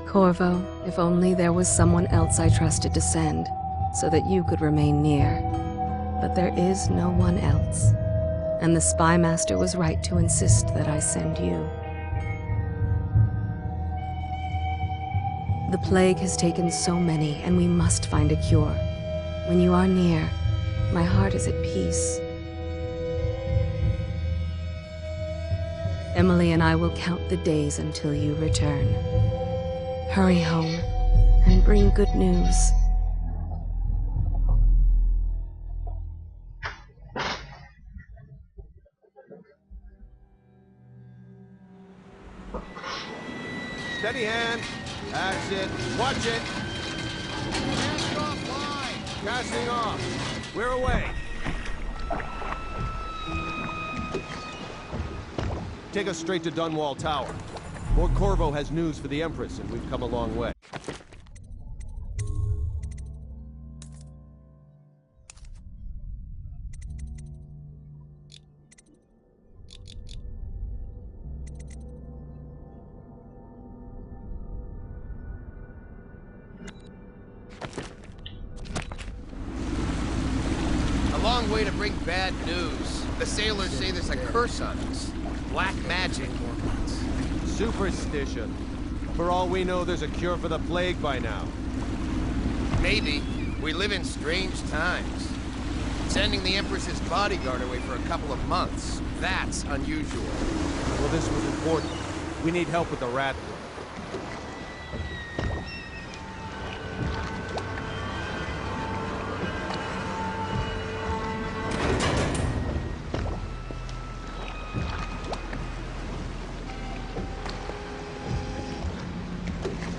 Corvo, if only there was someone else I trusted to send, so that you could remain near. But there is no one else, and the Spy Master was right to insist that I send you. The plague has taken so many, and we must find a cure. When you are near, my heart is at peace. Emily and I will count the days until you return. Hurry home, and bring good news. Steady hand. That's it. Watch it. Cast off line. Casting off. We're away. Take us straight to Dunwall Tower. Lord Corvo has news for the Empress, and we've come a long way. A long way to bring bad news. The sailors say there's a curse on us. Black magic or Superstition. For all we know, there's a cure for the plague by now. maybe. We live in strange times. Sending the Empress's bodyguard away for a couple of months, that's unusual. Well, this was important. We need help with the rat thing.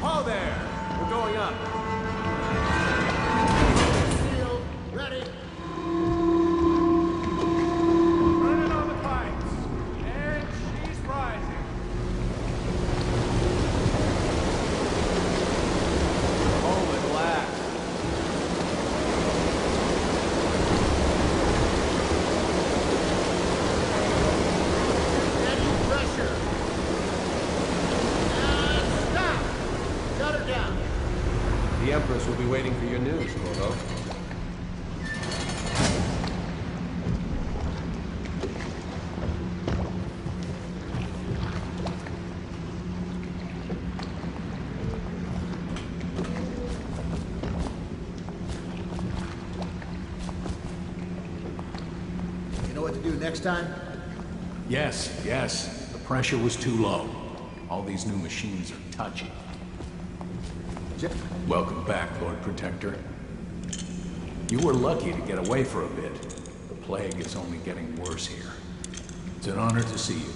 Oh, there! We're going up. Shield, ready. Turning on the pipes. And she's rising. Home at last. Steady pressure. And stop. Shut her down. The Empress will be waiting for your news, Corvo. You know what to do next time? Yes, yes. The pressure was too low. All these new machines are touchy. Welcome back, Lord Protector. You were lucky to get away for a bit. The plague is only getting worse here. It's an honor to see you.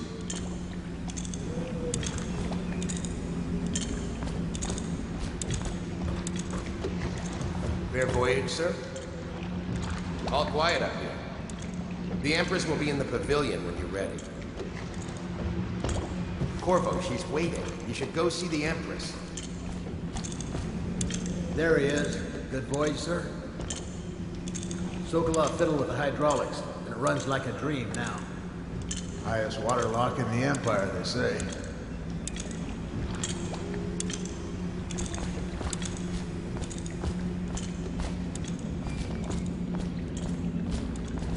Fair voyage, sir? All quiet up here. The Empress will be in the pavilion when you're ready. Corvo, she's waiting. You should go see the Empress. There he is. Good voyage, sir. Sokolov fiddled with the hydraulics, and it runs like a dream now. Highest water lock in the Empire, they say.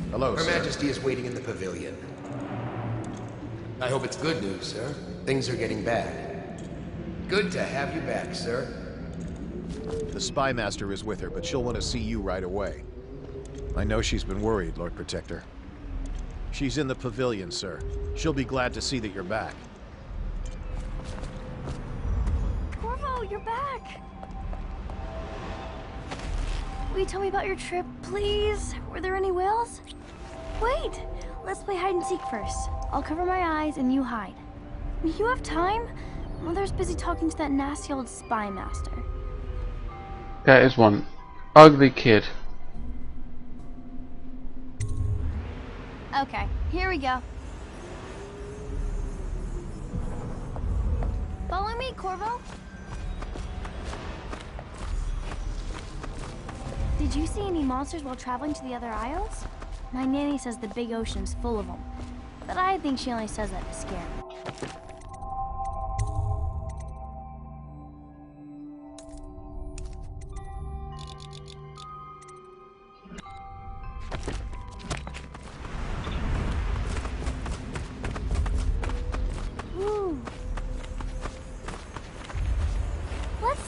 Hello, Her sir. Majesty is waiting in the pavilion. I hope it's good news, sir. Things are getting bad. Good to have you back, sir. The Spy Master is with her, but she'll want to see you right away. I know she's been worried, Lord Protector. She's in the pavilion, sir. She'll be glad to see that you're back. Corvo, you're back! Will you tell me about your trip, please? Were there any whales? Wait! Let's play hide and seek first. I'll cover my eyes and you hide. You have time? Mother's busy talking to that nasty old spy master. That is one ugly kid. Okay, here we go. Follow me, Corvo. Did you see any monsters while traveling to the other isles? My nanny says the big ocean's full of them, but I think she only says that to scare me.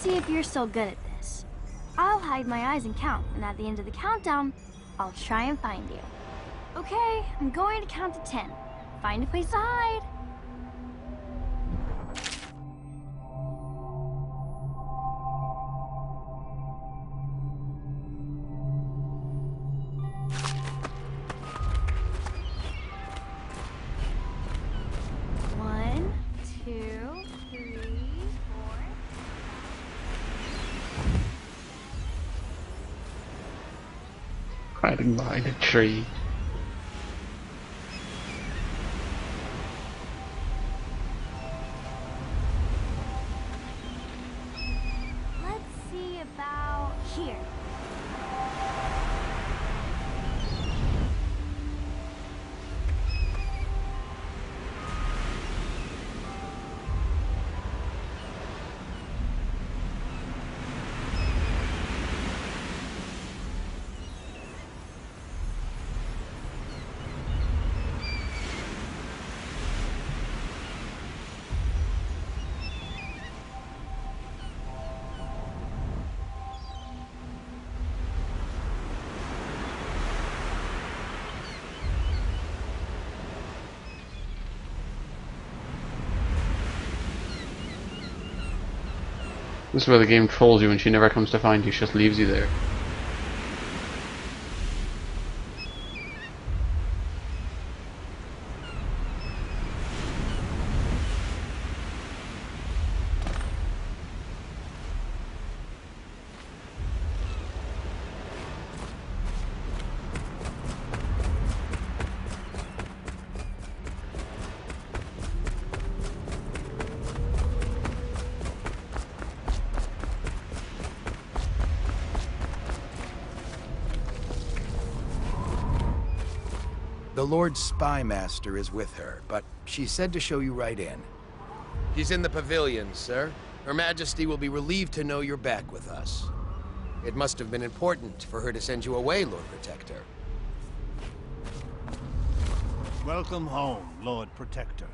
see if you're still good at this. I'll hide my eyes and count, and at the end of the countdown, I'll try and find you. Okay, I'm going to count to 10. Find a place to hide. One, two, three, four. Hiding behind a tree. Let's see about here. This is where the game trolls you and she never comes to find you, she just leaves you there. The Lord Spymaster is with her, but she said to show you right in. She's in the pavilion, sir. Her Majesty will be relieved to know you're back with us. It must have been important for her to send you away, Lord Protector. Welcome home, Lord Protector.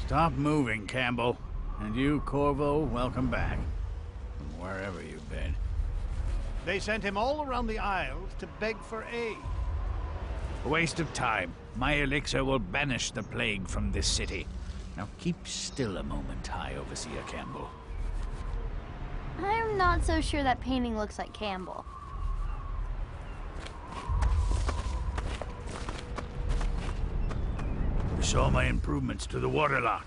Stop moving, Campbell. And you, Corvo, welcome back. From wherever you've been. They sent him all around the Isles to beg for aid. A waste of time. My elixir will banish the plague from this city. Now keep still a moment, High Overseer Campbell. I'm not so sure that painting looks like Campbell. You saw my improvements to the waterlock.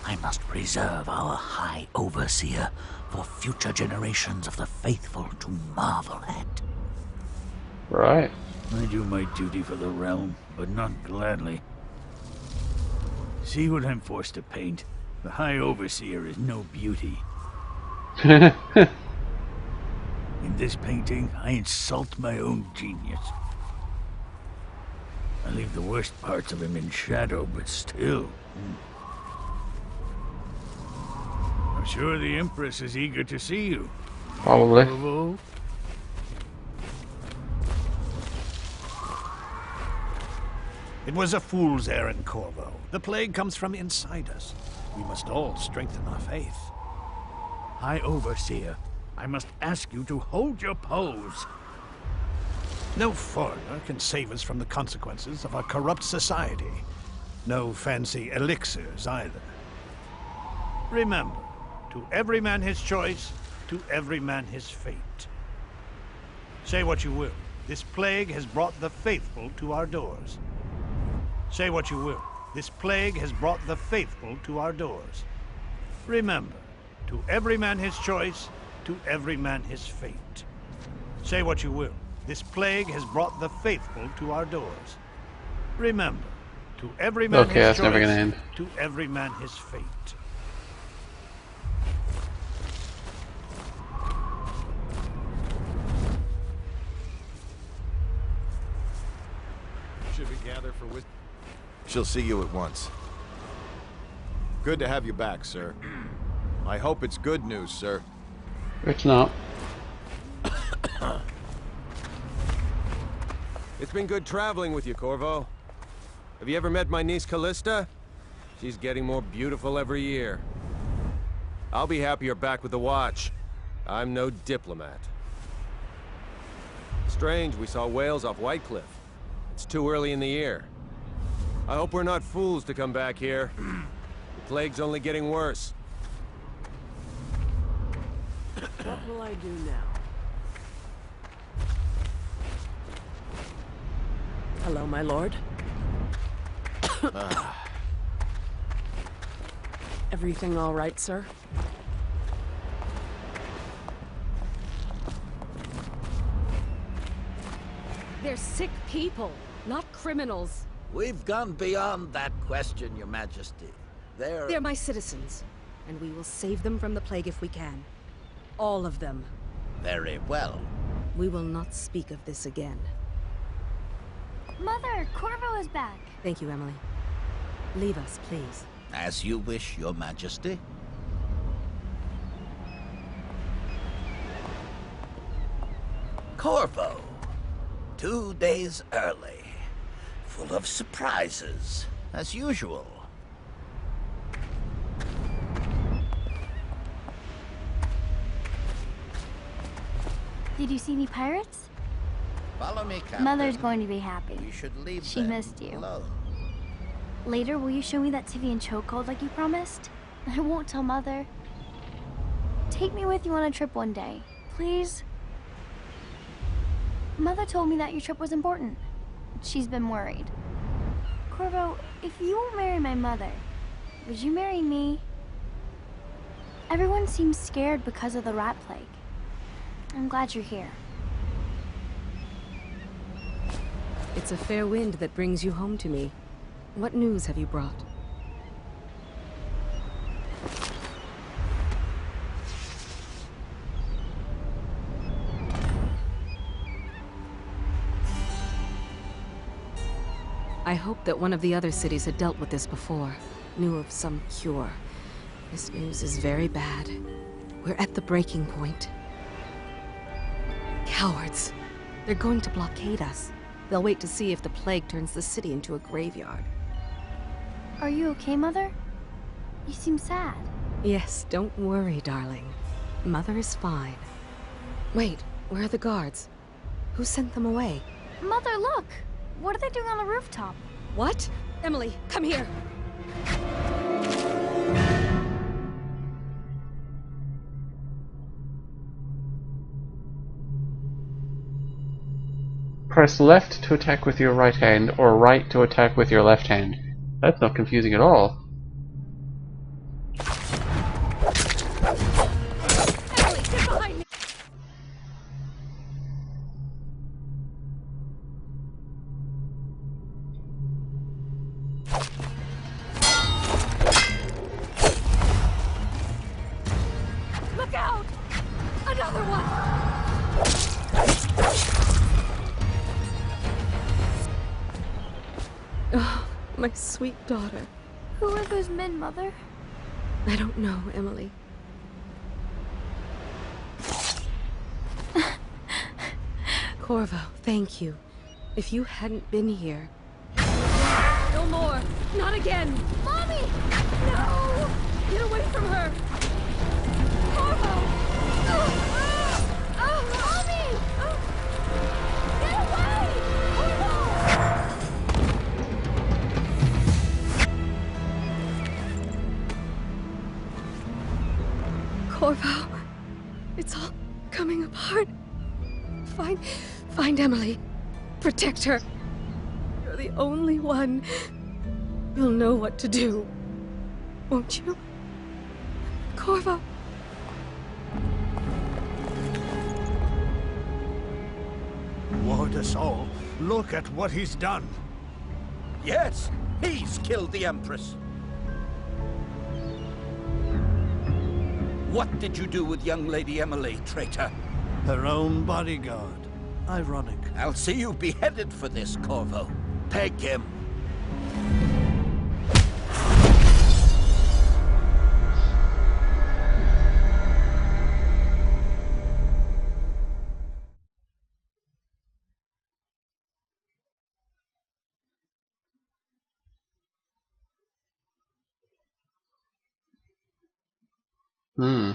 I must preserve our High Overseer for future generations of the faithful to marvel at. Right. I do my duty for the realm, but not gladly. See what I'm forced to paint? The High Overseer is no beauty. In this painting, I insult my own genius. I leave the worst parts of him in shadow, but still. I'm sure the Empress is eager to see you. Probably. Corvo? It was a fool's errand, Corvo. The plague comes from inside us. We must all strengthen our faith. High Overseer, I must ask you to hold your pose. No foreigner can save us from the consequences of our corrupt society. No fancy elixirs either. Remember, to every man his choice, to every man his fate. Say what you will, this plague has brought the faithful to our doors. Say what you will, this plague has brought the faithful to our doors. Remember, to every man his choice, to every man his fate. Say what you will, this plague has brought the faithful to our doors. Remember, to every man Okay, his that's choice, never gonna end. to every man his fate. Should we gather for wisdom? She'll see you at once. Good to have you back, sir. I hope it's good news, sir. It's not. It's been good traveling with you, Corvo. Have you ever met my niece Callista? She's getting more beautiful every year. I'll be happier back with the Watch. I'm no diplomat. Strange, we saw whales off White Cliff. It's too early in the year. I hope we're not fools to come back here. The plague's only getting worse. What will I do now? Hello, my lord. Everything all right, sir? They're sick people, not criminals. We've gone beyond that question, Your Majesty. They're my citizens, and we will save them from the plague if we can. All of them. Very well. We will not speak of this again. Mother, Corvo is back. Thank you, Emily. Leave us, please. As you wish, Your Majesty. Corvo. 2 days early. Full of surprises, as usual. Did you see any pirates? Follow me, Captain. Mother's going to be happy. You should leave She them missed you. alone. Later, will you show me that Tivian chokehold like you promised? I won't tell Mother. Take me with you on a trip one day, please. Mother told me that your trip was important. She's been worried. Corvo, if you won't marry my mother, would you marry me? Everyone seems scared because of the rat plague. I'm glad you're here. It's a fair wind that brings you home to me. What news have you brought? I hoped that one of the other cities had dealt with this before, knew of some cure. This news is very bad. We're at the breaking point. Cowards. They're going to blockade us. They'll wait to see if the plague turns the city into a graveyard. Are you okay, Mother? You seem sad. Yes, don't worry, darling. Mother is fine. Wait, where are the guards? Who sent them away? Mother, look! What are they doing on the rooftop? What? Emily, come here! Press left to attack with your right hand, or right to attack with your left hand. That's not confusing at all. Emily, get behind me! Look out! Another one! Oh, my sweet daughter. Who are those men, Mother? I don't know, Emily. Corvo, thank you. If you hadn't been here... No more! Not again! Mommy! No! Get away from her! Corvo! Mommy! Get away! Corvo, it's all coming apart. Find Emily. Protect her. You're the only one. You'll know what to do. Won't you? Corvo. Ward us all. Look at what he's done. Yes, he's killed the Empress. What did you do with young Lady Emily, traitor? Her own bodyguard. Ironic. I'll see you beheaded for this, Corvo. Peg him. Hmm.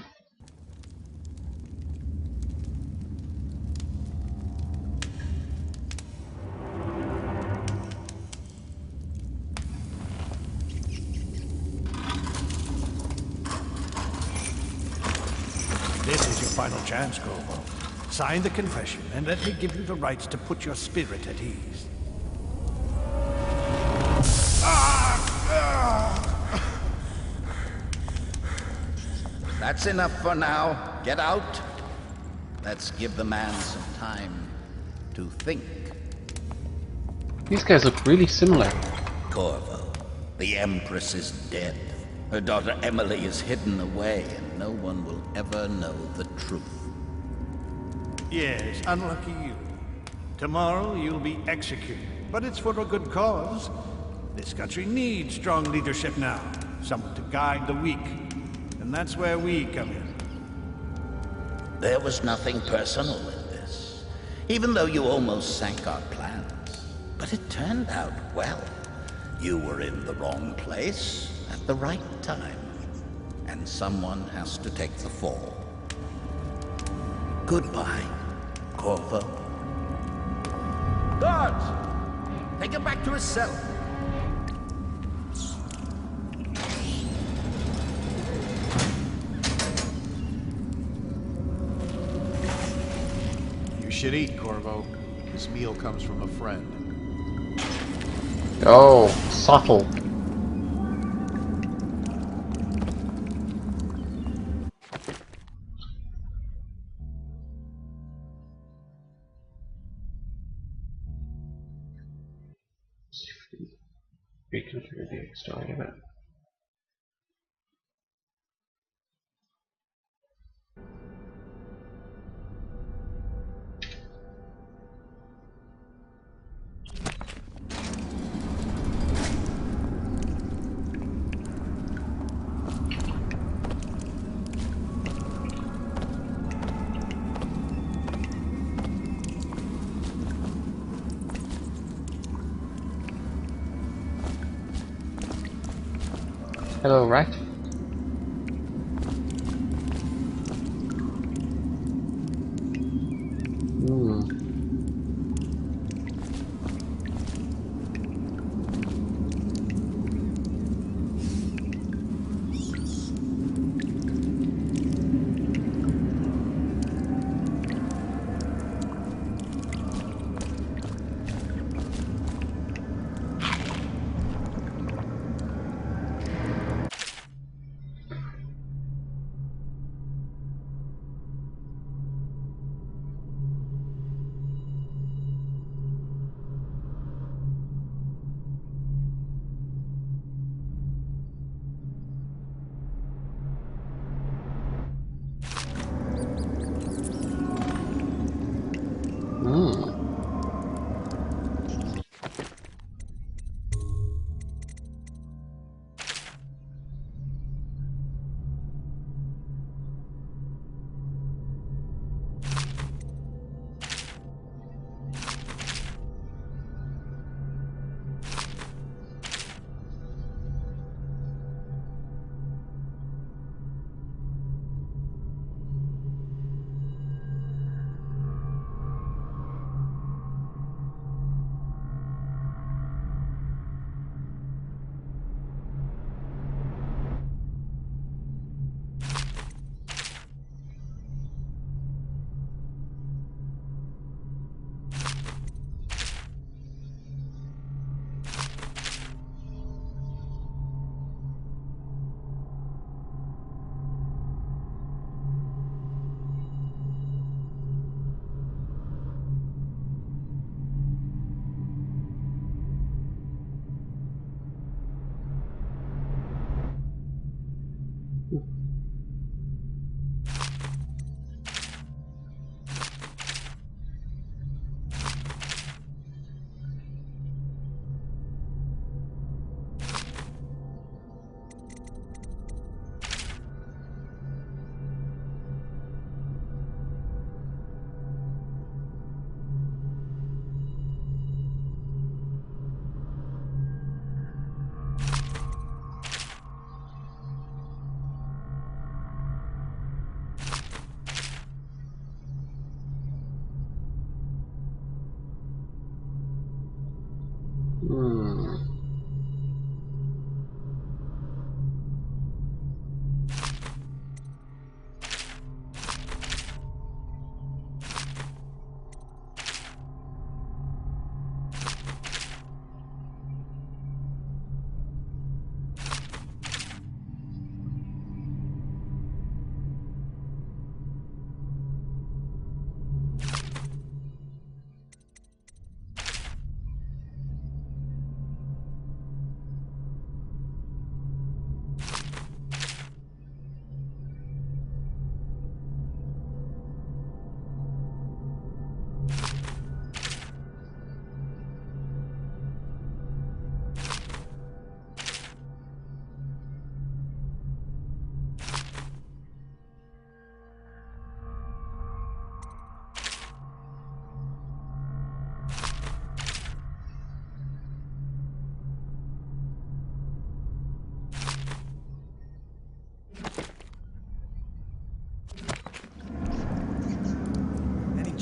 This is your final chance, Corvo. Sign the confession, and let me give you the rights to put your spirit at ease. That's enough for now. Get out. Let's give the man some time to think. These guys look really similar. Corvo, the Empress is dead. Her daughter Emily is hidden away, and no one will ever know the truth. Yes, unlucky you. Tomorrow you'll be executed, but it's for a good cause. This country needs strong leadership now, someone to guide the weak. And that's where we come in. There was nothing personal in this, even though you almost sank our plans. But it turned out well. You were in the wrong place at the right time, and someone has to take the fall. Goodbye, Corvo. Guards! Take him back to his cell. You should eat, Corvo. This meal comes from a friend. Oh, subtle. Reconfigure the external event. Hello, rat.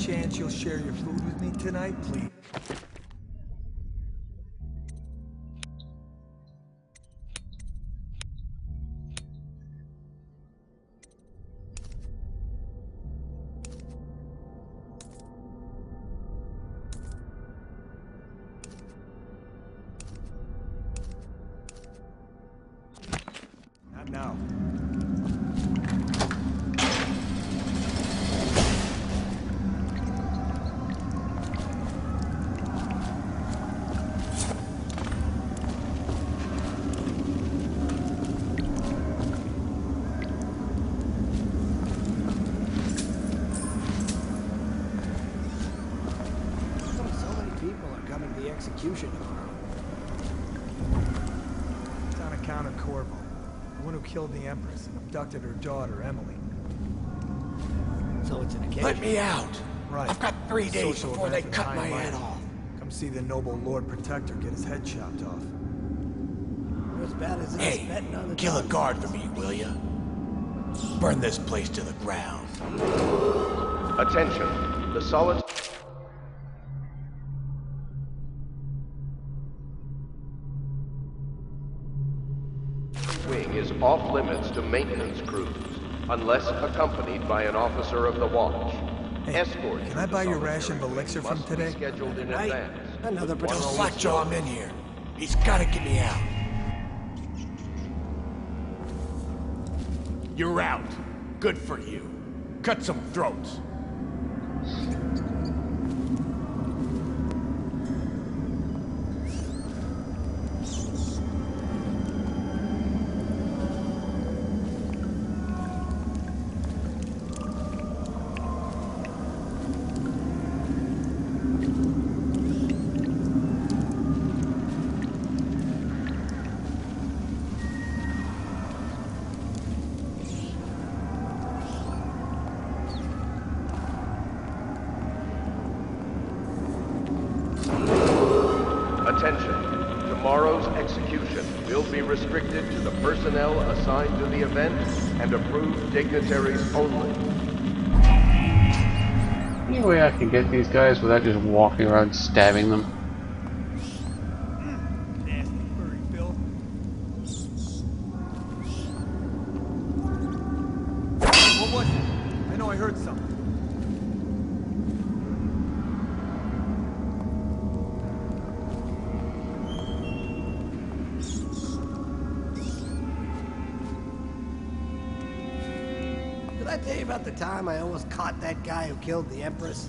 chance you'll share your food with me tonight, please? Not now. Execution tomorrow. It's on account of Corvo, the one who killed the Empress and abducted her daughter, Emily. So it's an occasion. Let me out! Right. I've got 3 days Social before they event for the cut my High head Might. off. Come see the noble Lord Protector get his head chopped off. You're as bad as us Hey, betting on the kill a dog. guard for me, will ya? Burn this place to the ground. Attention. The solid... wing is off limits to maintenance crews, unless accompanied by an officer of the watch. Hey, Escort can I buy your ration of elixir from today? scheduled in Right. advance. Another Tell patrol. Slackjaw I'm in here. He's gotta get me out. You're out. Good for you. Cut some throats. Attention. Tomorrow's execution will be restricted to the personnel assigned to the event and approved dignitaries only. Any way I can get these guys without just walking around stabbing them? Nasty furry Bill. What was it? I know I heard something. Did I tell you about the time I almost caught that guy who killed the Empress?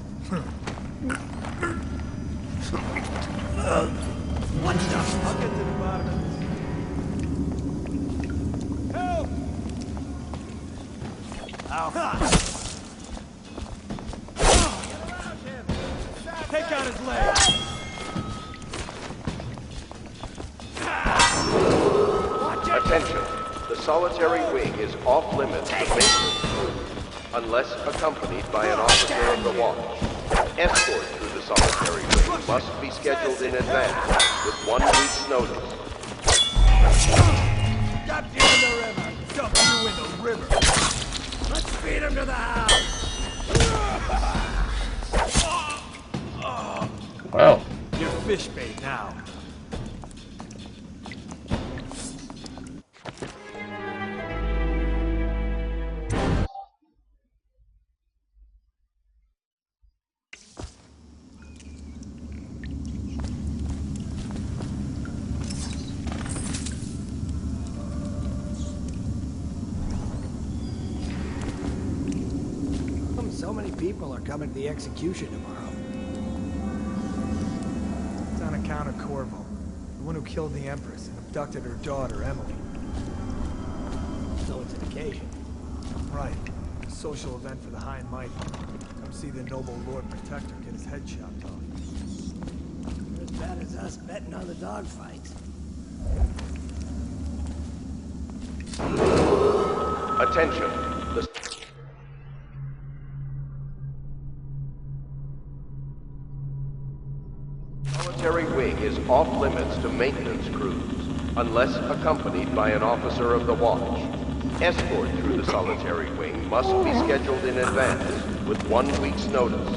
What the? I'll get to the bottom of this. Help! Take out his leg! Attention. The solitary wing is off limits to maintenance crews, unless accompanied by an officer of the watch. Escort through the solitary wing must be scheduled in advance, with 1 week's notice. Dump you in the river! Dump you in the river! Let's feed him to the house! Well, You're fish bait now. So many people are coming to the execution tomorrow. It's on account of Corvo, the one who killed the Empress and abducted her daughter, Emily. So it's an occasion. Right. A social event for the High Might. Come see the noble Lord Protector get his head chopped off. You're as bad as us betting on the dogfights. Attention. The solitary wing is off limits to maintenance crews, unless accompanied by an officer of the watch. Escort through the solitary wing must be scheduled in advance, with 1 week's notice.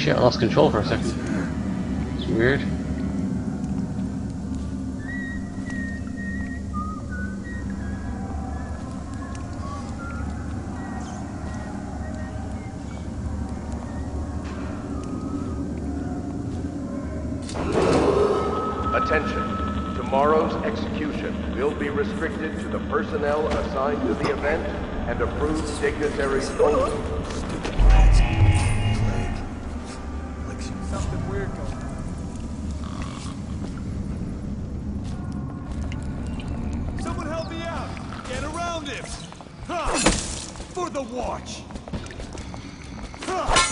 shit, I lost control for a second. It's weird. Attention. Tomorrow's execution will be restricted to the personnel assigned to the event and approved dignitaries only. Stupid rats. Plague. Like something weird going on. Someone help me out! Get around him! Ha! For the watch! Ha!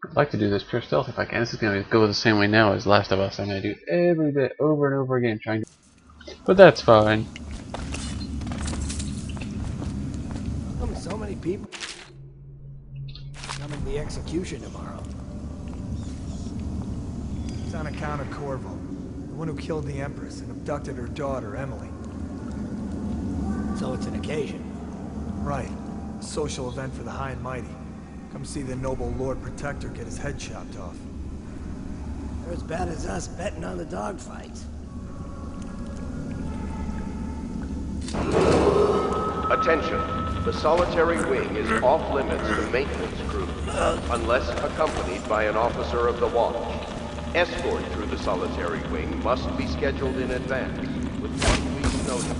I'd like to do this pure stealth if I can. This is going to go the same way now as Last of Us. I'm going to do it every bit over and over again, trying to... But that's fine. So many people coming to the execution tomorrow. It's on account of Corvo, the one who killed the Empress and abducted her daughter, Emily. So it's an occasion. Right. A social event for the high and mighty. Come see the noble Lord Protector get his head chopped off. They're as bad as us betting on the dogfights. Attention. The solitary wing is off limits to maintenance crews, unless accompanied by an officer of the watch. Escort through the solitary wing must be scheduled in advance, with 1 week's notice.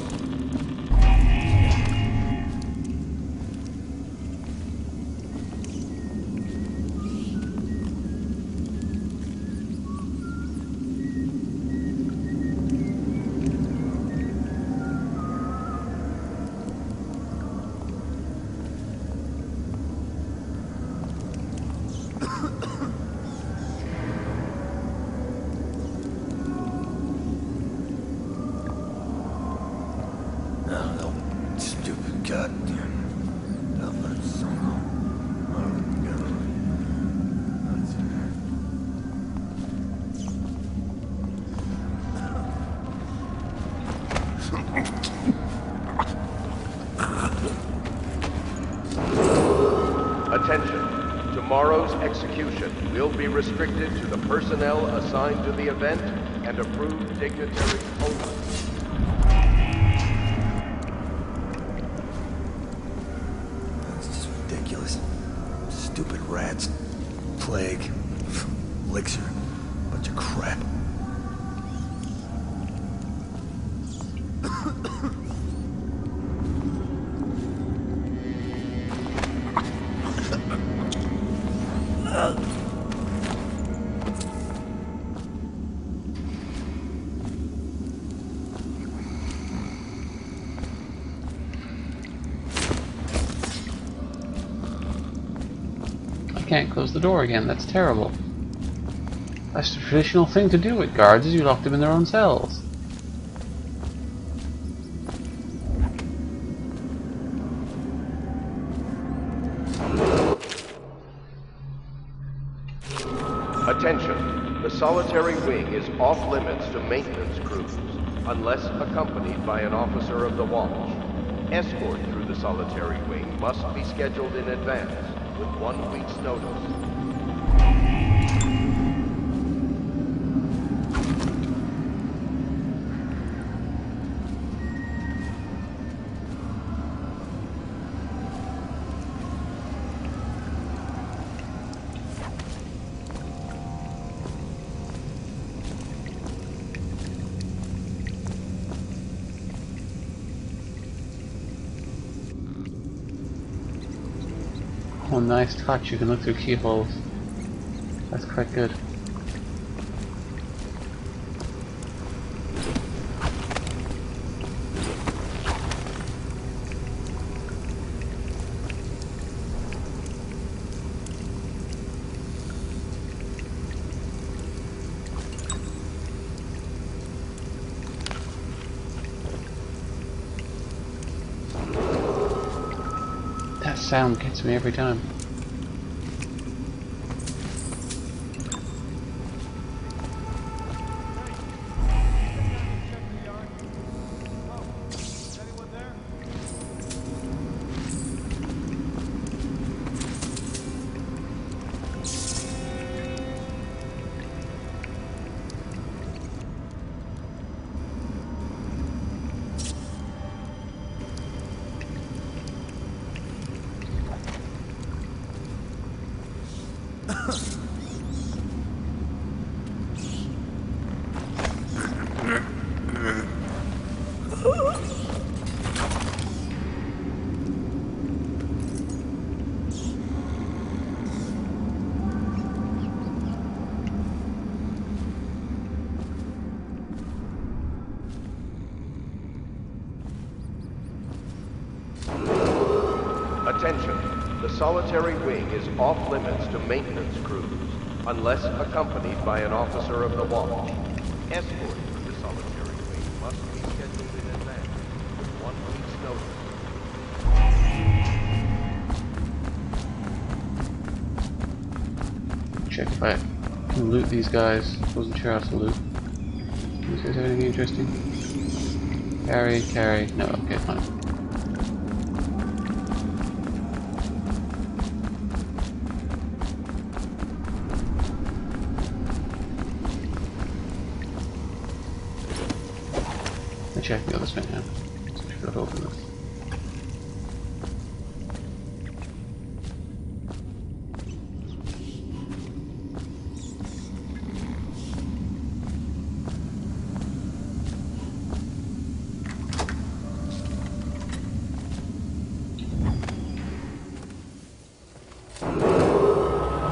Stupid goddamn. Attention. Tomorrow's execution will be restricted to the personnel assigned to the event and approved dignitaries only. That's just ridiculous. Stupid rats. Plague. Elixir. Bunch of crap. Can't close the door again. That's terrible. That's the traditional thing to do with guards, is you lock them in their own cells. Attention. The solitary wing is off limits to maintenance crews, unless accompanied by an officer of the watch. Escort through the solitary wing must be scheduled in advance, with 1 week's notice. Oh, nice touch. You can look through keyholes. That's quite good. That sound gets me every time. Attention. The solitary wing is off limits to maintenance crews, unless accompanied by an officer of the watch. Escort to the solitary wing must be scheduled in advance, with 1 week's notice. Check if I can loot these guys. Wasn't sure how to loot. These guys have anything interesting? Carry. No, okay, fine. Check the other spin now. So I should open this.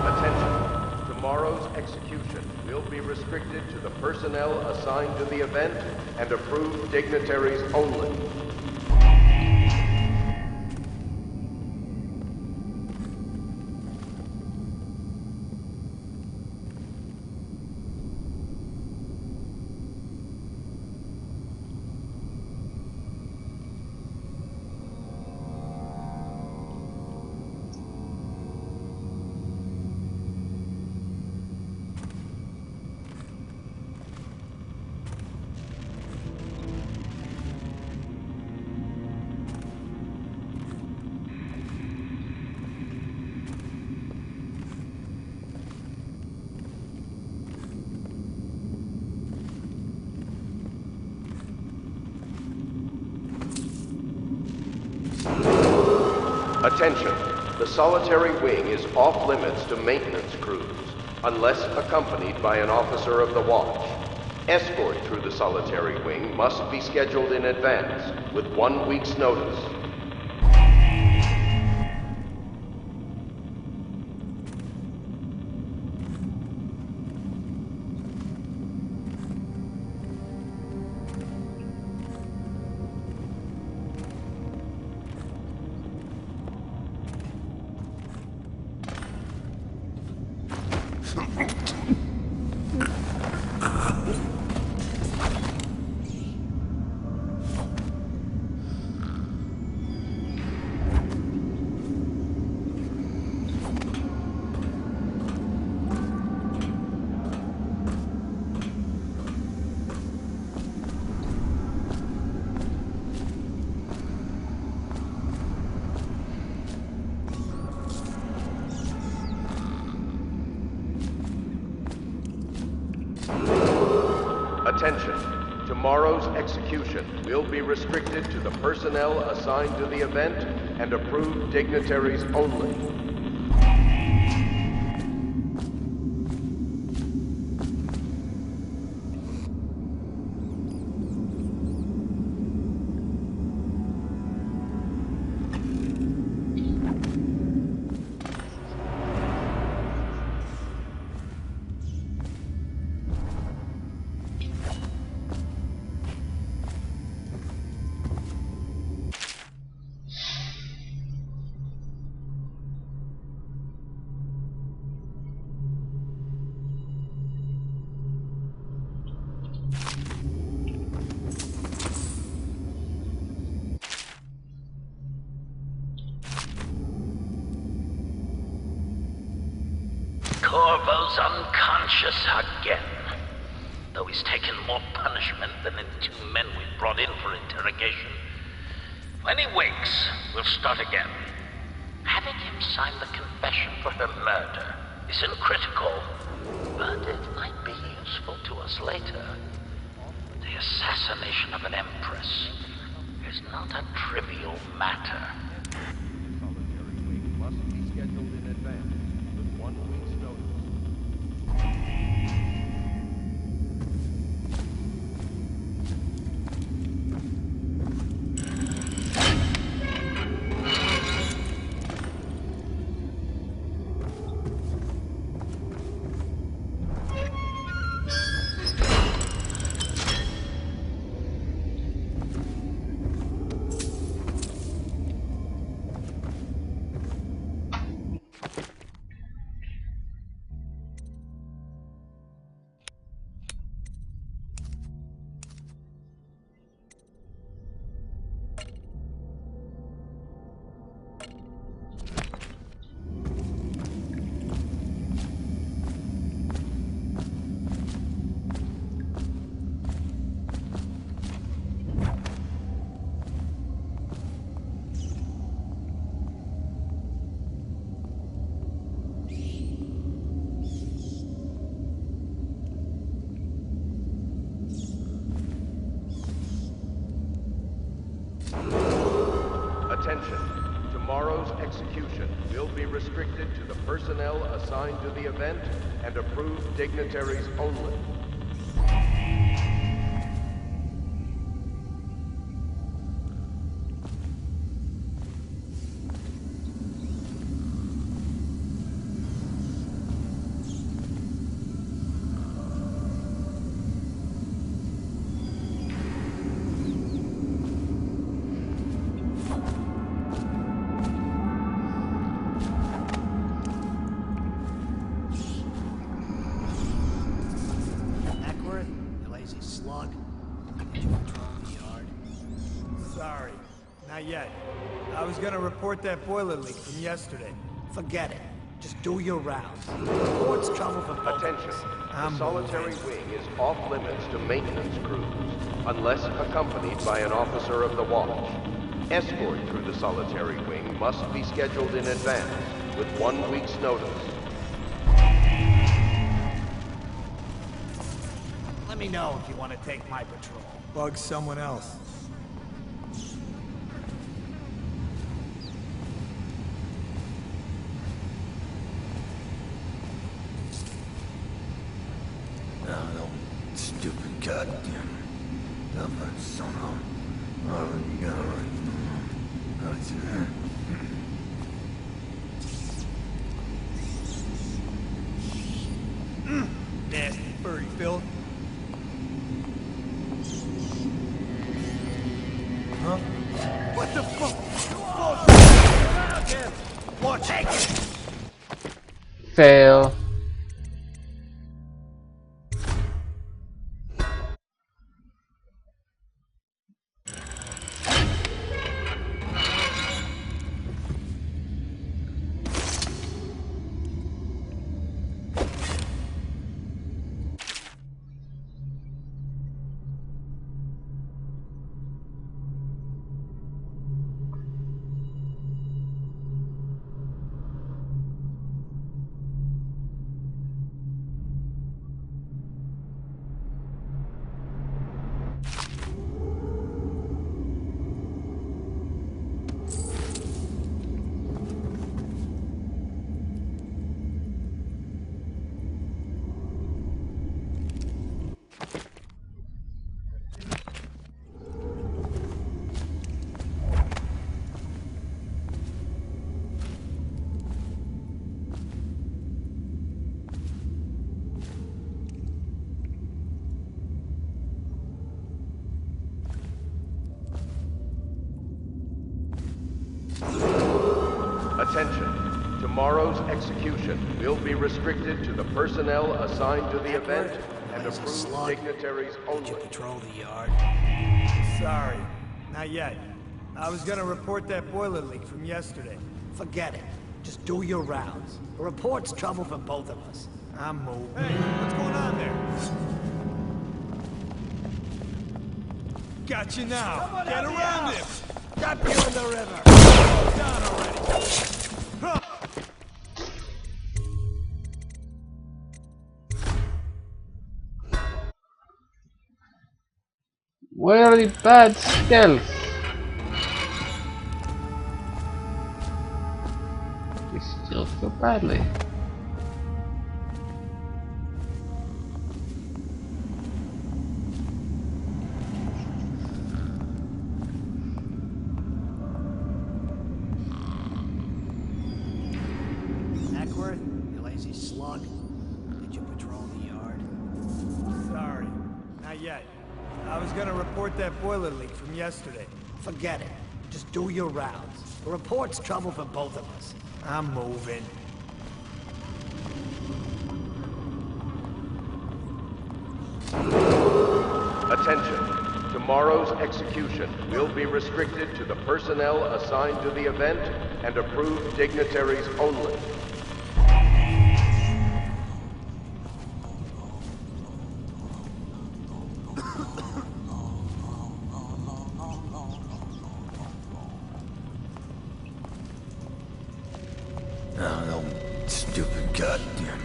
Attention. Tomorrow's execution will be restricted to the personnel assigned to the event and approved dignitaries only. Attention. The solitary wing is off limits to maintenance crews, unless accompanied by an officer of the watch. Escort through the solitary wing must be scheduled in advance, with 1 week's notice. Attention. Tomorrow's execution will be restricted to the personnel assigned to the event and approved dignitaries only. Corvo's unconscious again. Though he's taken more punishment than the 2 men we brought in for interrogation. When he wakes, we'll start again. Having him sign the confession for her murder isn't critical, but it might be useful to us later. The assassination of an empress is not a trivial matter. Solitary wing must be scheduled in advance, with 1 week's notice. Attention. Tomorrow's execution will be restricted to the personnel assigned to the event and approved dignitaries only. Sorry, not yet. I was gonna report that boiler leak from yesterday. Forget it. Just do your rounds. Reports trouble for both. Attention. The solitary wing is off limits to maintenance crews, unless accompanied by an officer of the watch. Escort through the solitary wing must be scheduled in advance, with 1 week's notice. Let me know if you want to take my patrol. Bug someone else. Stupid goddamn dumb son of Nasty furry filth. Huh? What the fuck? Watch it! Fail. Attention. Tomorrow's execution will be restricted to the personnel assigned to the event and approved dignitaries only. Patrol the yard. Sorry, not yet. I was gonna report that boiler leak from yesterday. Forget it. Just do your rounds. The report's trouble for both of us. I'm moving. Hey, what's going on there? Got you now. Get around him. Dump you in the river. Down already. Huh. Very bad stealth. He steals so badly. You lazy slug. Did you patrol the yard? Sorry, not yet. I was gonna report that boiler leak from yesterday. Forget it. Just do your rounds. The report's trouble for both of us. I'm moving. Attention. Tomorrow's execution will be restricted to the personnel assigned to the event and approved dignitaries only. Stupid goddamn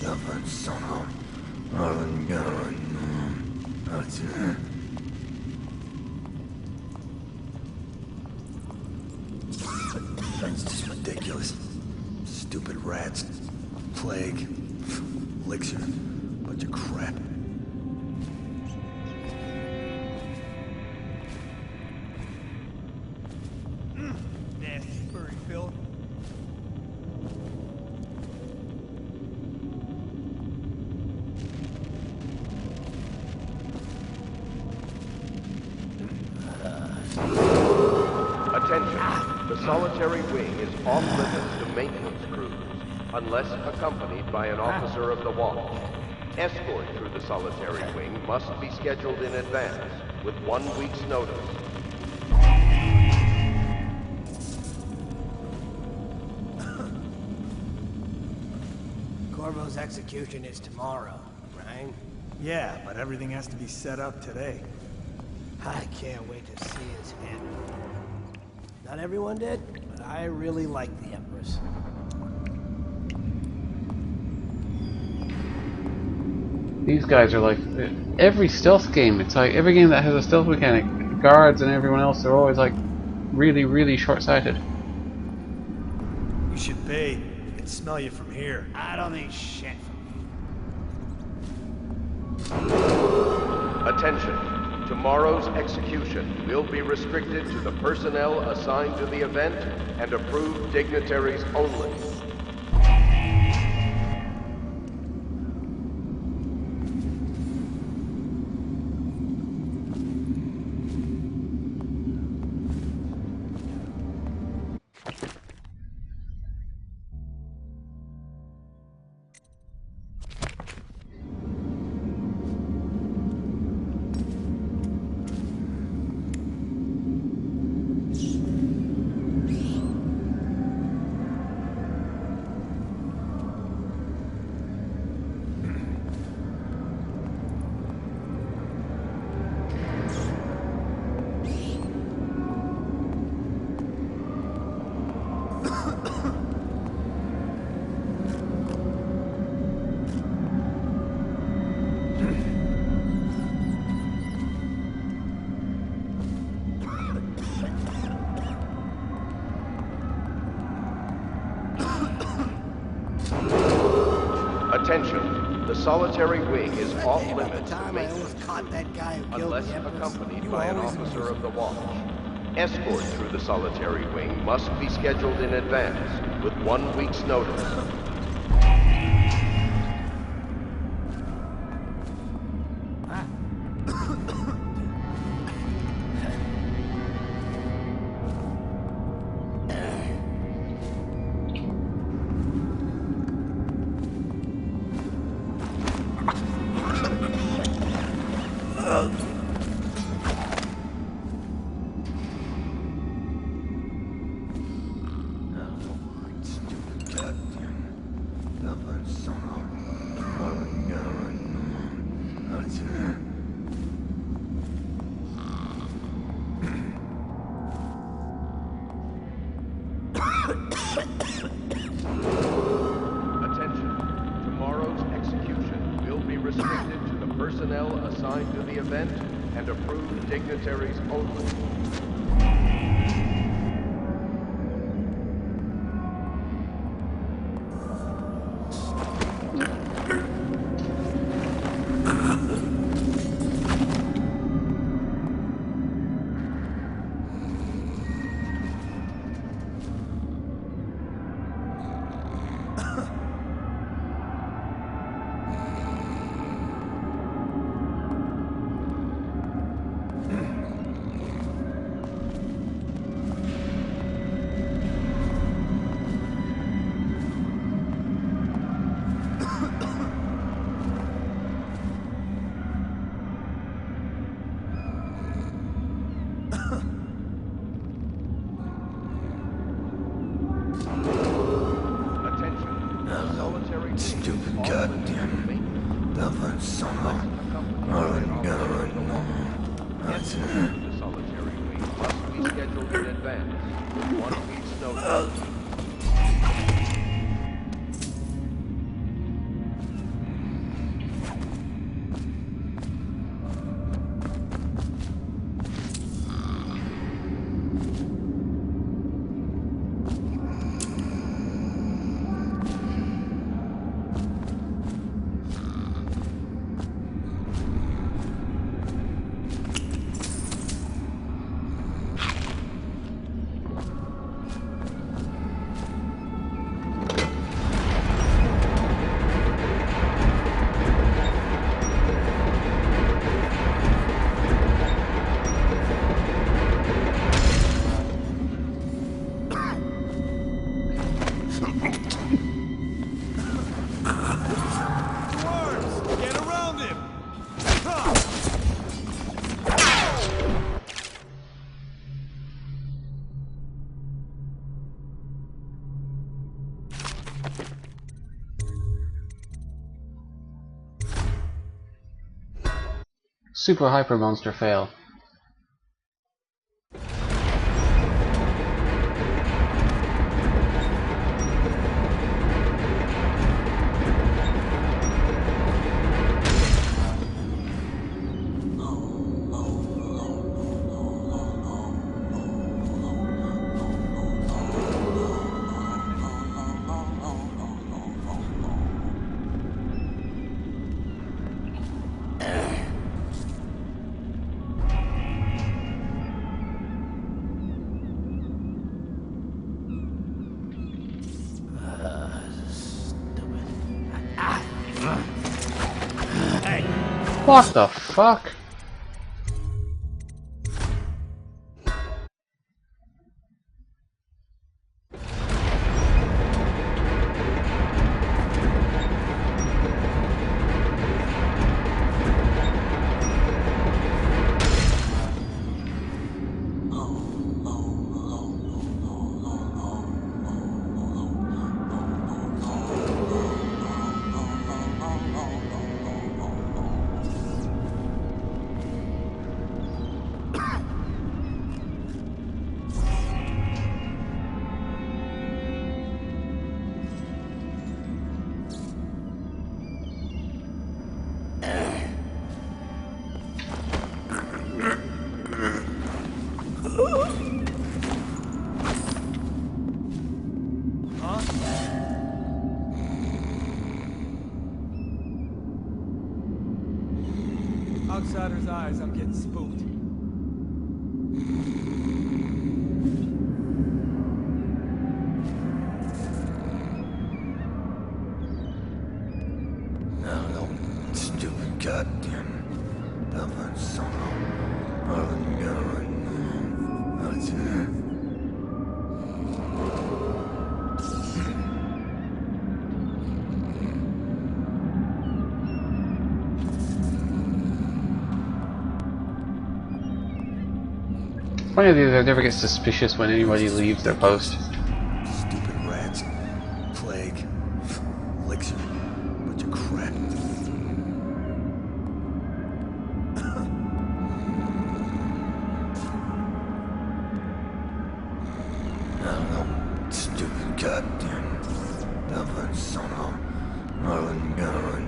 dumb son of It's just ridiculous. Stupid rats. Plague. Elixir. Bunch of crap. Nasty furry Phil. Attention, the solitary wing is off limits to maintenance crews, unless accompanied by an officer of the watch. Escort through the solitary wing must be scheduled in advance, with 1 week's notice. Corvo's execution is tomorrow, right? Yeah, but everything has to be set up today. I can't wait to see his head. Not everyone did, but I really like the Empress. These guys are like every stealth game. It's like every game that has a stealth mechanic, guards and everyone else, they're always like really, really short-sighted. You should pay. I can smell you from here. I don't need shit from Attention, tomorrow's execution will be restricted to the personnel assigned to the event and approved dignitaries only. Attention, the solitary wing is off limits to maintenance unless accompanied by an officer of the watch. Escort through the solitary wing must be scheduled in advance, with 1 week's notice. Attention, tomorrow's execution will be restricted to the personnel assigned to the event and approved dignitaries only. Stupid goddamn. Dublin summer. Marlin Gunner. That's it. The solitary wing must be scheduled in advance, with 1 week's notice. super hyper monster fail. What the fuck? Outsider's eyes, I'm getting spooked. No, stupid goddamn dumb son of a gun. Funny that I never get suspicious when anybody leaves their post. Stupid rats. Plague. Elixir. Bunch of crap. No, stupid goddamn dumb son of a gun.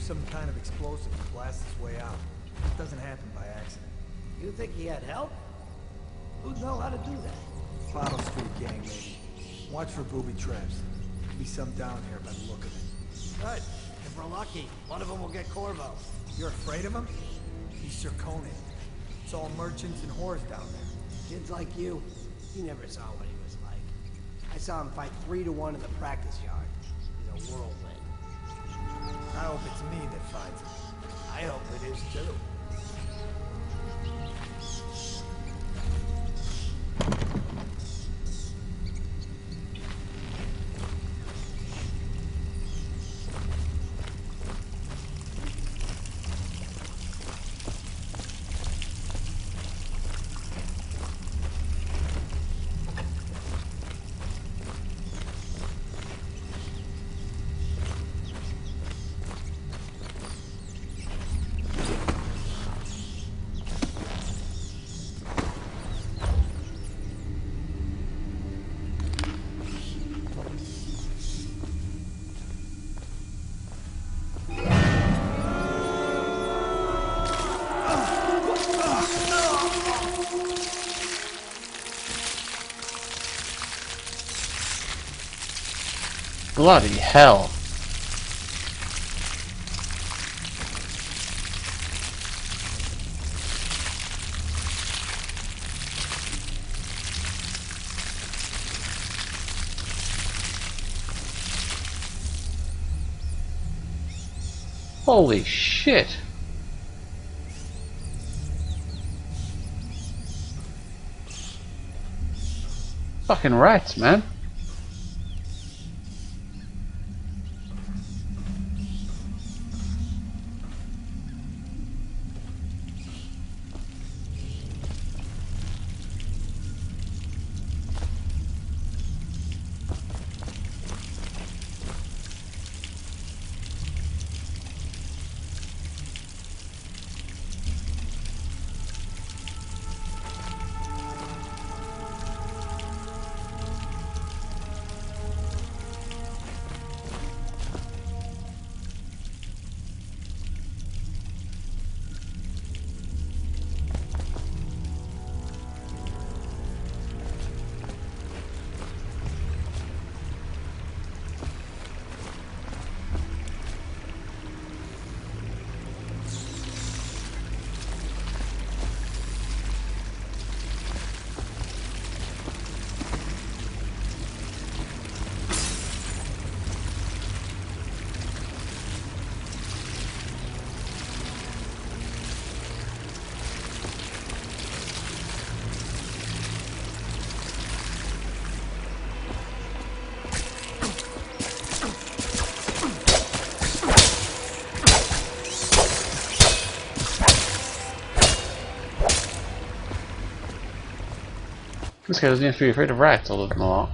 some kind of explosive to blast his way out. It doesn't happen by accident. You think he had help? Who'd know how to do that? Bottle Street gang, maybe. Watch for booby traps. Be some down here by the look of it. Good. If we're lucky, one of them will get Corvo. You're afraid of him? He's Sir Conan. It's all merchants and whores down there. Kids like you, you never saw what he was like. I saw him fight 3-to-1 in the practice yard. He's a whirlwind. I hope it's me that finds him. I hope it is too. Bloody hell. Holy shit. Fucking rats, man. This guy doesn't have to be afraid of rats, all of them a lot.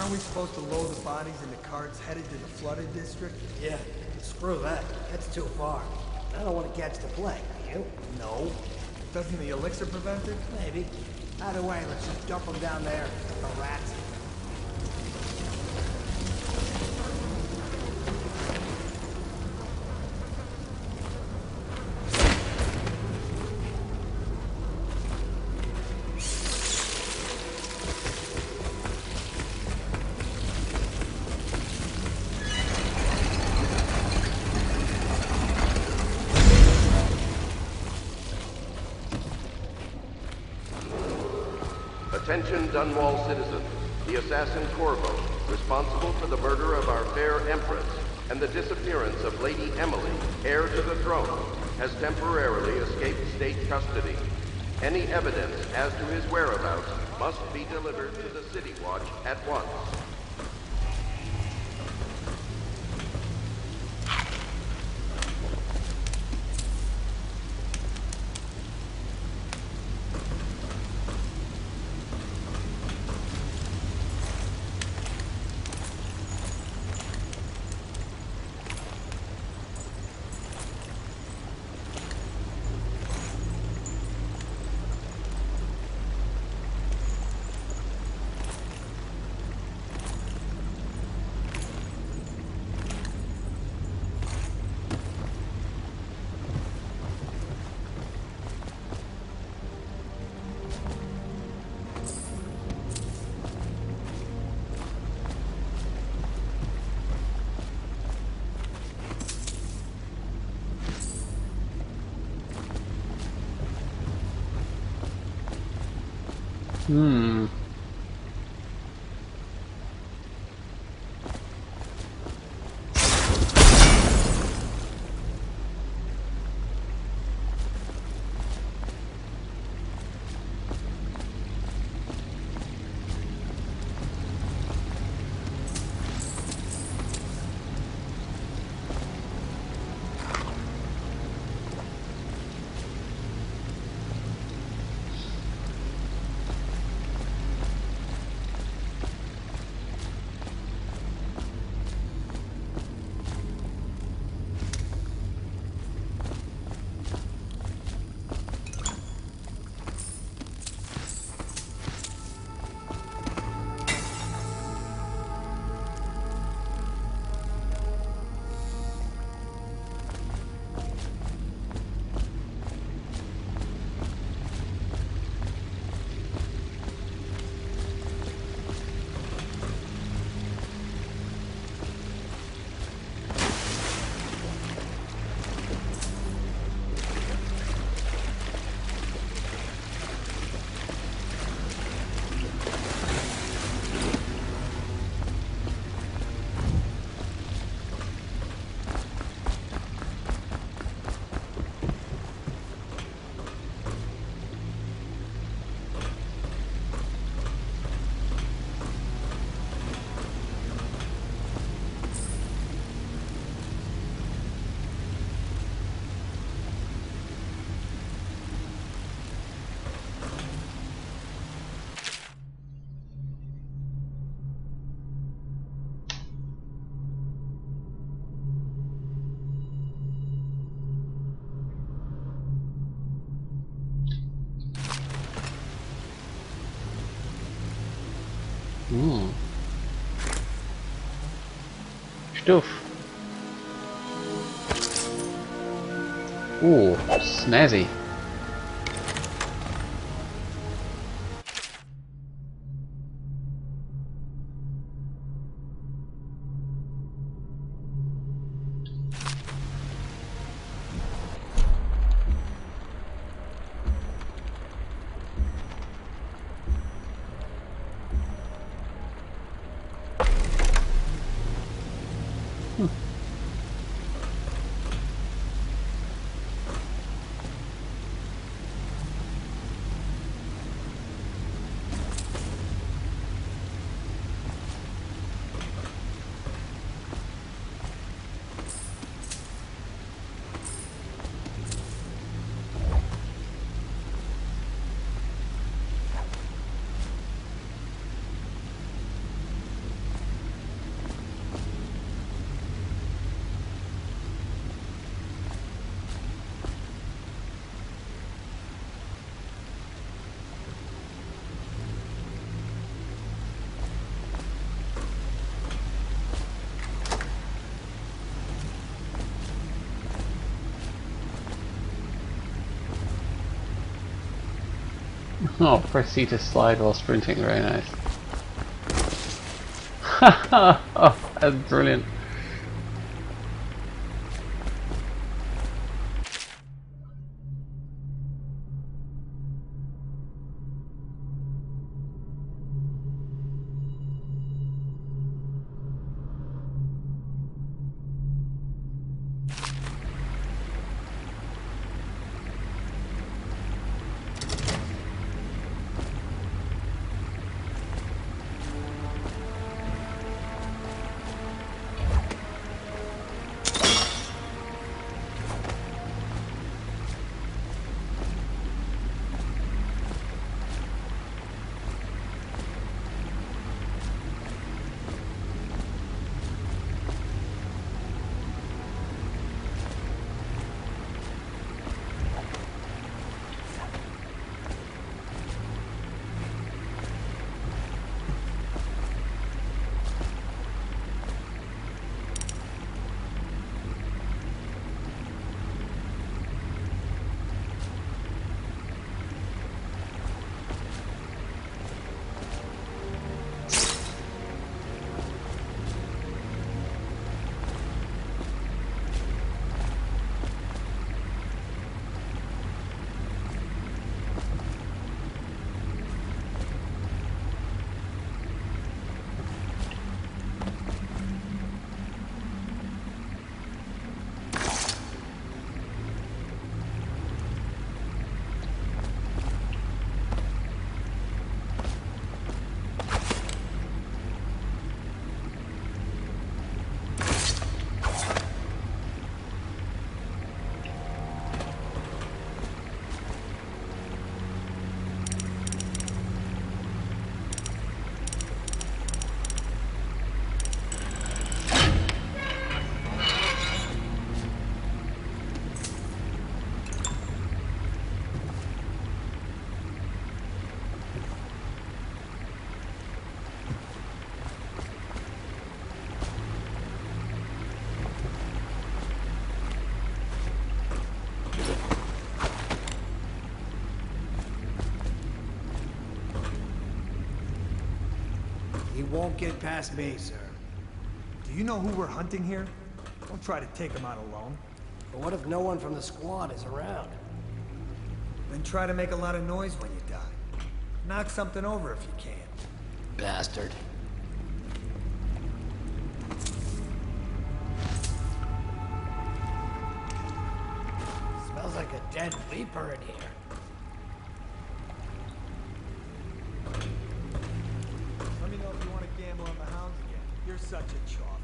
Aren't we supposed to load the bodies into carts headed to the flooded district? Yeah, screw that. That's too far. I don't want to catch the plague, do you? No. Doesn't the elixir prevent it? Maybe. Either way, let's just dump them down there. The rats. Attention Dunwall citizens. The assassin Corvo, responsible for the murder of our fair Empress and the disappearance of Lady Emily, heir to the throne, has temporarily escaped state custody. Any evidence as to his whereabouts must be delivered to the City Watch at once. Stuff. Ooh, snazzy. Oh, press C to slide while sprinting. Very nice. Oh, that's brilliant. He won't get past me, sir. Do you know who we're hunting here? Don't try to take him out alone. But what if no one from the squad is around? Then try to make a lot of noise when you die. Knock something over if you can. Bastard. Smells like a dead Reaper in here. Let me know if you want to gamble on the hounds again. You're such a chop.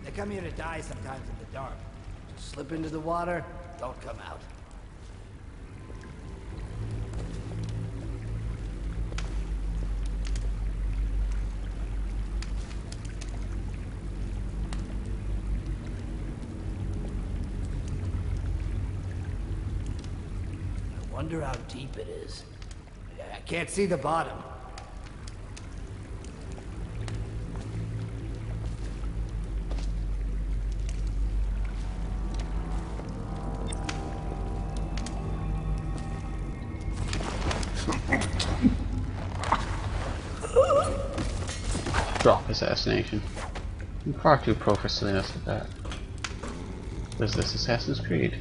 They come here to die sometimes in the dark. Just slip into the water, don't come out. I wonder how deep it is. I can't see the bottom. Drop assassination. I'm far too pro for silliness with that. Is this Assassin's Creed?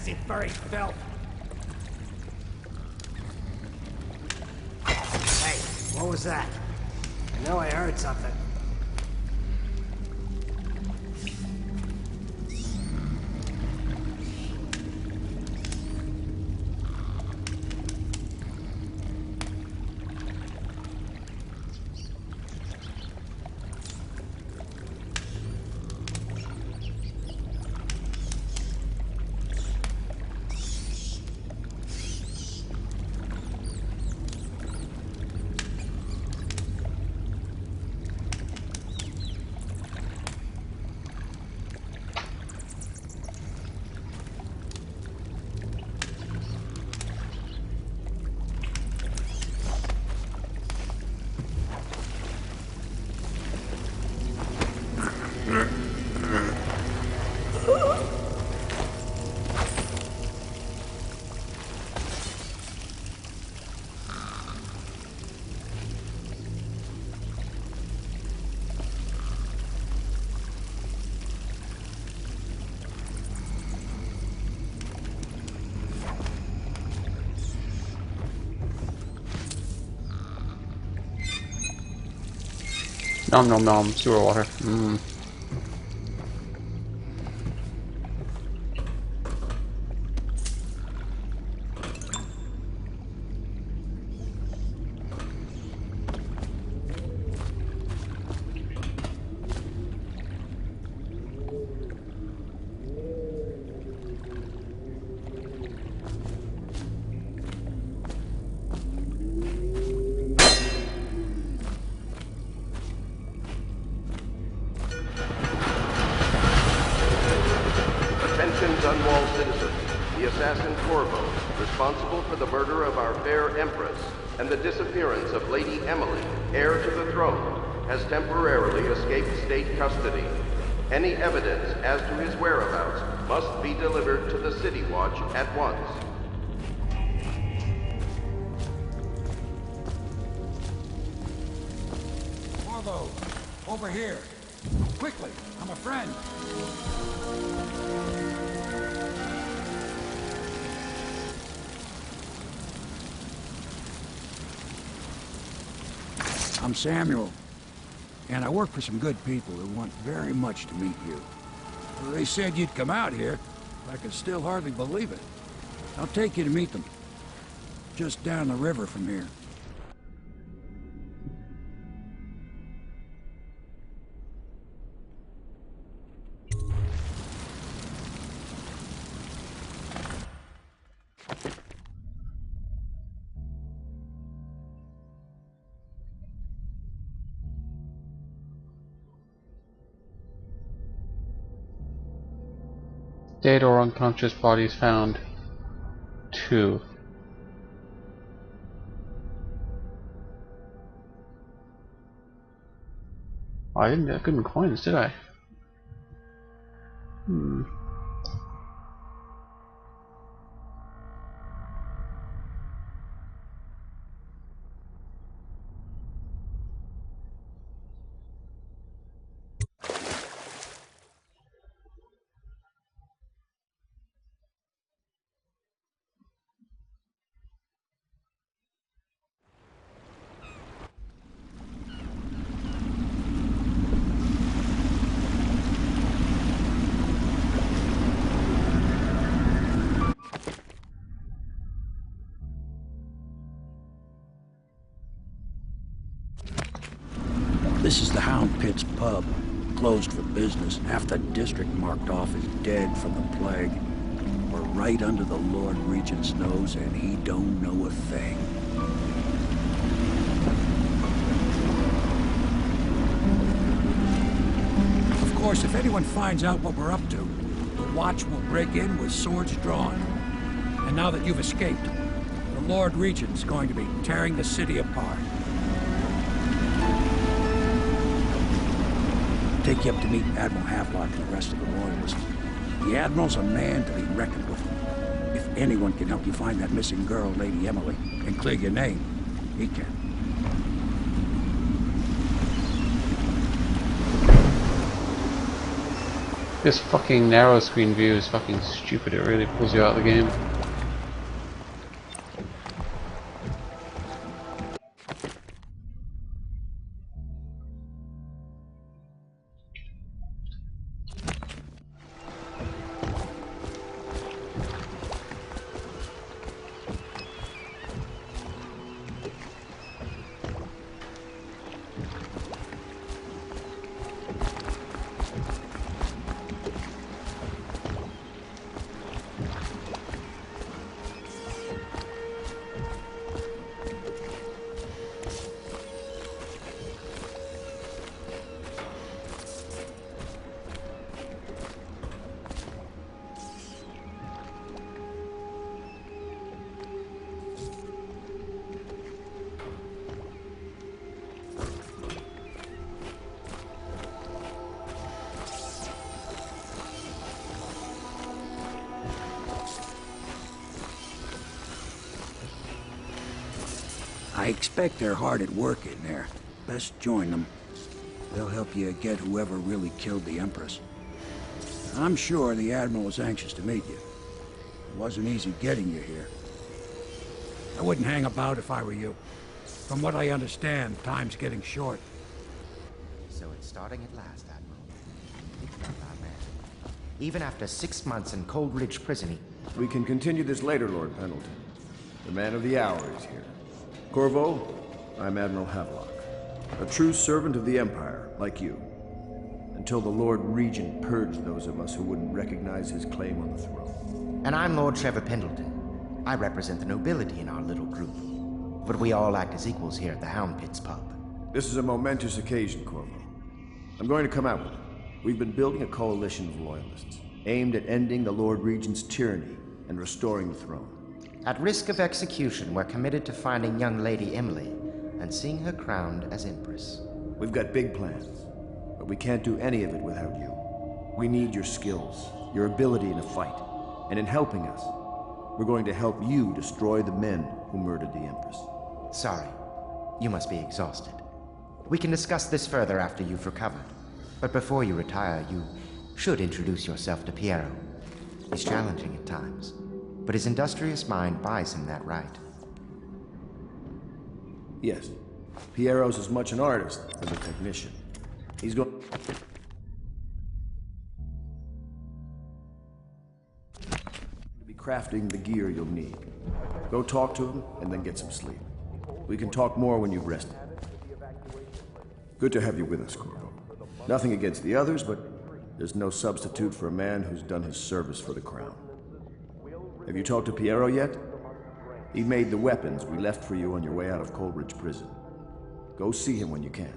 nasty furry filth. Hey, what was that? I know I heard something. Nom nom nom, sewer water. Mmm. Attention Dunwall citizens. The assassin Corvo, responsible for the murder of our fair Empress and the disappearance of Lady Emily, heir to the throne, has temporarily escaped state custody. Any evidence as to his whereabouts must be delivered to the City Watch at once. Corvo, over here. Quickly, I'm a friend. I'm Samuel, and I work for some good people who want very much to meet you. Well, they said you'd come out here. I can still hardly believe it. I'll take you to meet them. Just down the river from here. Dead or unconscious bodies found. 2. I didn't get good coins, did I? This is the Hound Pit's pub. Closed for business. Half the district marked off as dead from the plague. We're right under the Lord Regent's nose, and he don't know a thing. Of course, if anyone finds out what we're up to, the Watch will break in with swords drawn. And now that you've escaped, the Lord Regent's going to be tearing the city apart. Take you up to meet Admiral Havelock and the rest of the Royalists. The Admiral's a man to be reckoned with. If anyone can help you find that missing girl, Lady Emily, and clear your name, he can. This fucking narrow screen view is fucking stupid. It really pulls you out of the game. I expect they're hard at work in there. Best join them. They'll help you get whoever really killed the Empress. I'm sure the Admiral was anxious to meet you. It wasn't easy getting you here. I wouldn't hang about if I were you. From what I understand, time's getting short. So it's starting at last, Admiral. Amen. Even after 6 months in Cold Ridge Prison, We can continue this later, Lord Pendleton. The man of the hour is here. Corvo, I'm Admiral Havelock. A true servant of the Empire, like you. Until the Lord Regent purged those of us who wouldn't recognize his claim on the throne. And I'm Lord Trevor Pendleton. I represent the nobility in our little group. But we all act as equals here at the Hound Pits pub. This is a momentous occasion, Corvo. I'm going to come out with it. We've been building a coalition of loyalists, aimed at ending the Lord Regent's tyranny and restoring the throne. At risk of execution, we're committed to finding young Lady Emily and seeing her crowned as Empress. We've got big plans, but we can't do any of it without you. We need your skills, your ability in a fight, and in helping us, we're going to help you destroy the men who murdered the Empress. Sorry, you must be exhausted. We can discuss this further after you've recovered. But before you retire, you should introduce yourself to Piero. He's challenging at times, but his industrious mind buys him that right. Yes, Piero's as much an artist as a technician. He's going to be crafting the gear you'll need. Go talk to him and then get some sleep. We can talk more when you've rested. Good to have you with us, Corvo. Nothing against the others, but there's no substitute for a man who's done his service for the crown. Have you talked to Piero yet? He made the weapons we left for you on your way out of Coldridge Prison. Go see him when you can.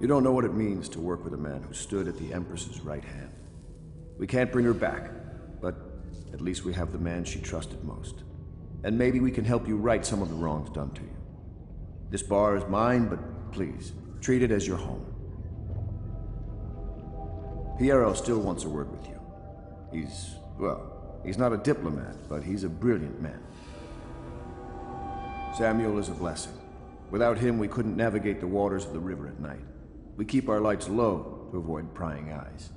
You don't know what it means to work with a man who stood at the Empress's right hand. We can't bring her back, but at least we have the man she trusted most. And maybe we can help you right some of the wrongs done to you. This bar is mine, but please, treat it as your home. Piero still wants a word with you. He's not a diplomat, but he's a brilliant man. Samuel is a blessing. Without him, we couldn't navigate the waters of the river at night. We keep our lights low to avoid prying eyes.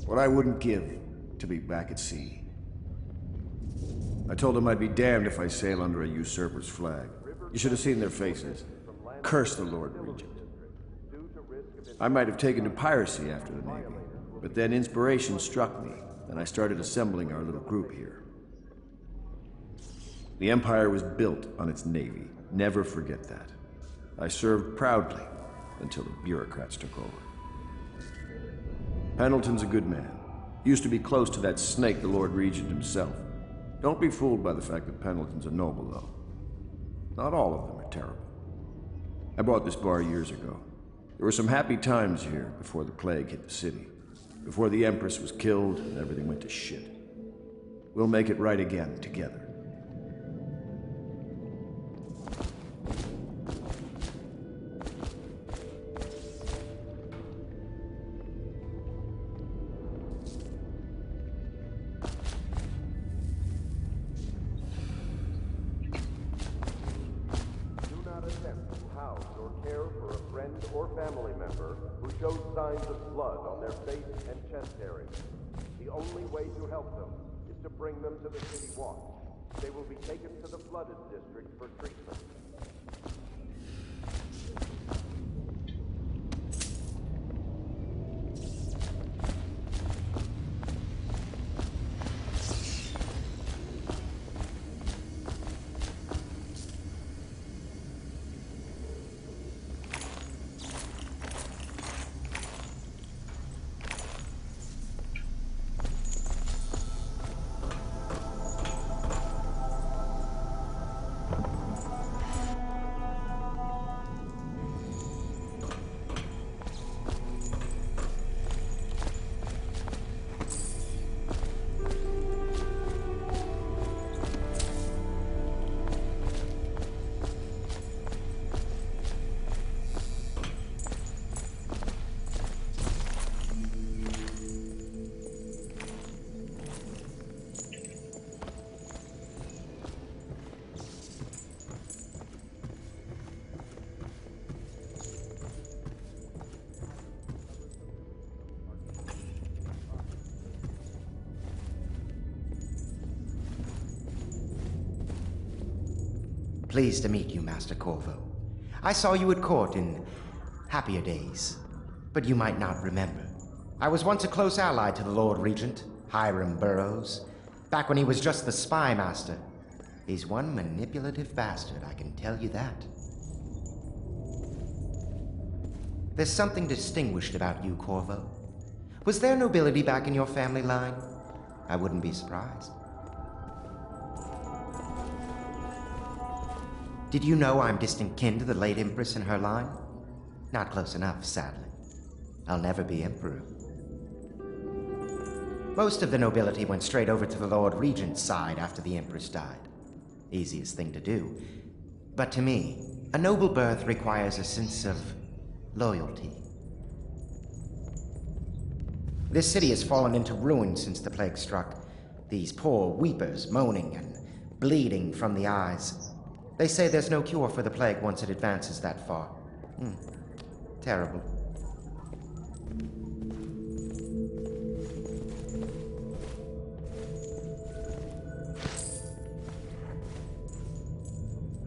What I wouldn't give to be back at sea. I told them I'd be damned if I sail under a usurper's flag. You should have seen their faces. Curse the Lord Regent. I might have taken to piracy after the Navy, but then inspiration struck me, and I started assembling our little group here. The Empire was built on its Navy. Never forget that. I served proudly until the bureaucrats took over. Pendleton's a good man. Used to be close to that snake, the Lord Regent himself. Don't be fooled by the fact that Pendleton's a noble, though. Not all of them are terrible. I bought this bar years ago. There were some happy times here before the plague hit the city. Before the Empress was killed and everything went to shit. We'll make it right again, together. Do not attempt to house house or care for a friend or family member who shows signs of blood on their face and chest area. The only way to help them is to bring them to the City Watch. They will be taken to the Flooded District for treatment. Pleased to meet you, Master Corvo. I saw you at court in happier days, but you might not remember. I was once a close ally to the Lord Regent, Hiram Burroughs, back when he was just the spy master. He's one manipulative bastard, I can tell you that. There's something distinguished about you, Corvo. Was there nobility back in your family line? I wouldn't be surprised. Did you know I'm distant kin to the late Empress and her line? Not close enough, sadly. I'll never be Emperor. Most of the nobility went straight over to the Lord Regent's side after the Empress died. Easiest thing to do. But to me, a noble birth requires a sense of loyalty. This city has fallen into ruin since the plague struck. These poor weepers moaning and bleeding from the eyes. They say there's no cure for the plague once it advances that far. Terrible.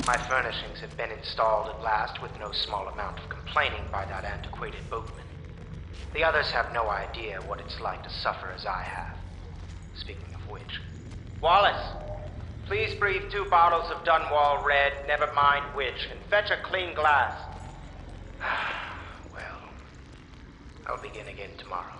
My furnishings have been installed at last with no small amount of complaining by that antiquated boatman. The others have no idea what it's like to suffer as I have. Speaking of which... Wallace! Please breathe 2 bottles of Dunwall Red, never mind which, and fetch a clean glass. Well, I'll begin again tomorrow.